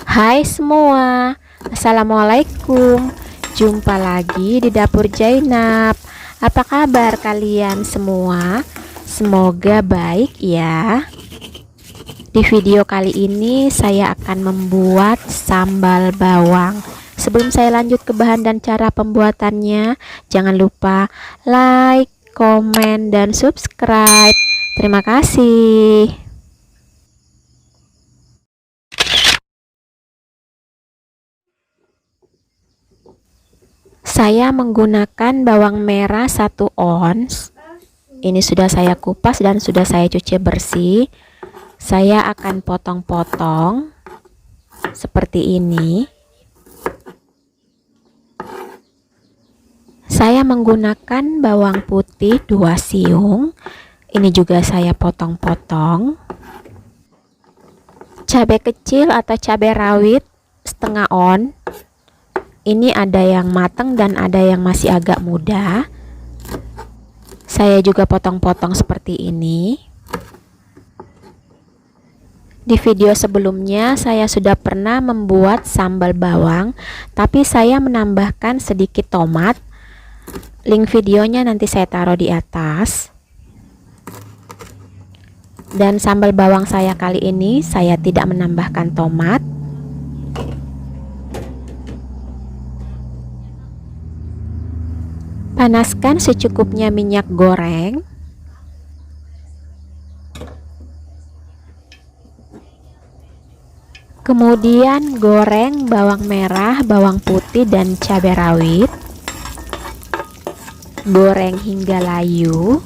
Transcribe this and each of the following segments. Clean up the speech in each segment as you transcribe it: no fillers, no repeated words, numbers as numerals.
Hai semua, Assalamualaikum. Jumpa lagi di dapur Jainab. Apa kabar kalian semua? Semoga baik ya. Di video kali ini saya akan membuat sambal bawang. Sebelum saya lanjut ke bahan dan cara pembuatannya, jangan lupa like, komen, dan subscribe. Terima kasih. Saya menggunakan bawang merah 1 ons. Ini sudah saya kupas dan sudah saya cuci bersih. Saya akan potong-potong seperti ini. Saya menggunakan bawang putih 2 siung. Ini juga saya potong-potong. Cabai kecil atau cabai rawit setengah on. Ini ada yang matang dan ada yang masih agak muda. Saya juga potong-potong seperti ini. Di video sebelumnya saya sudah pernah membuat sambal bawang, tapi saya menambahkan sedikit tomat. Link videonya nanti saya taruh di atas. Dan sambal bawang saya kali ini saya tidak menambahkan tomat. Panaskan secukupnya minyak goreng. Kemudian goreng bawang merah, bawang putih, dan cabai rawit. Goreng hingga layu.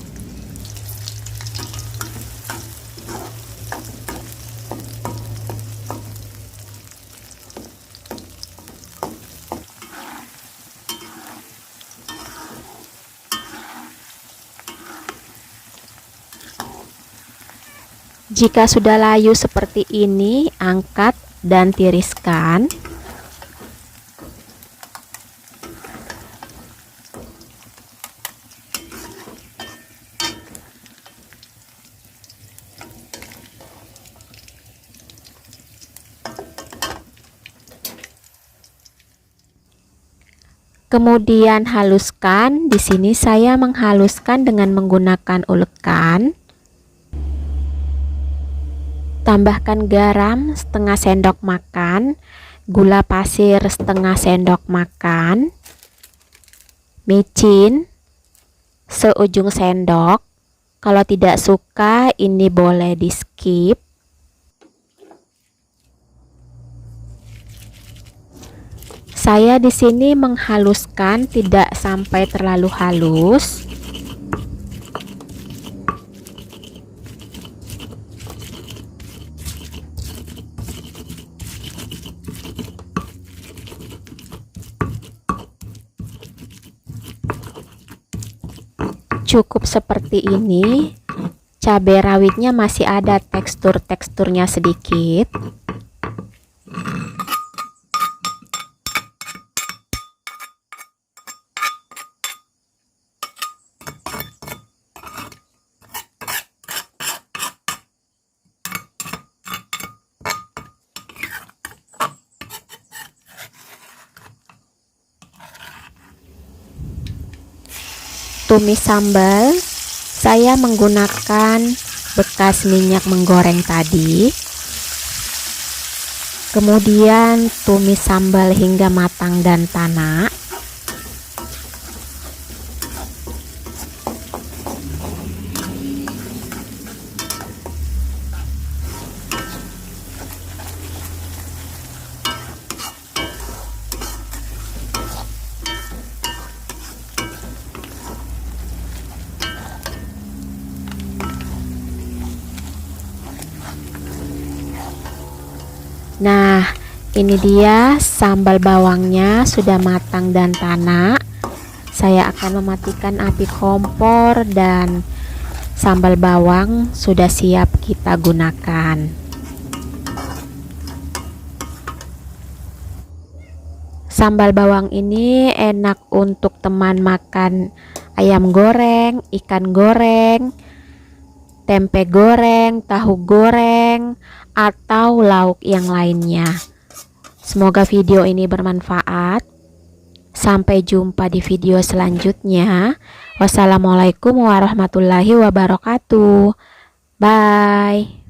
Jika sudah layu seperti ini, angkat dan tiriskan. Kemudian haluskan. Di sini saya menghaluskan dengan menggunakan ulekan. Tambahkan garam setengah sendok makan, gula pasir setengah sendok makan, micin seujung sendok. Kalau tidak suka ini boleh di skip. Saya di sini menghaluskan, tidak sampai terlalu halus. Cukup seperti ini. Cabai rawitnya masih ada teksturnya sedikit. Tumis sambal, saya menggunakan bekas minyak menggoreng tadi. Kemudian tumis sambal hingga matang dan tanak. Nah, ini dia sambal bawangnya sudah matang dan tanak. Saya akan mematikan api kompor dan sambal bawang sudah siap kita gunakan. Sambal bawang ini enak untuk teman makan ayam goreng, ikan goreng, tempe goreng, tahu goreng, atau lauk yang lainnya. Semoga video ini bermanfaat. Sampai jumpa di video selanjutnya. Wassalamualaikum warahmatullahi wabarakatuh. Bye.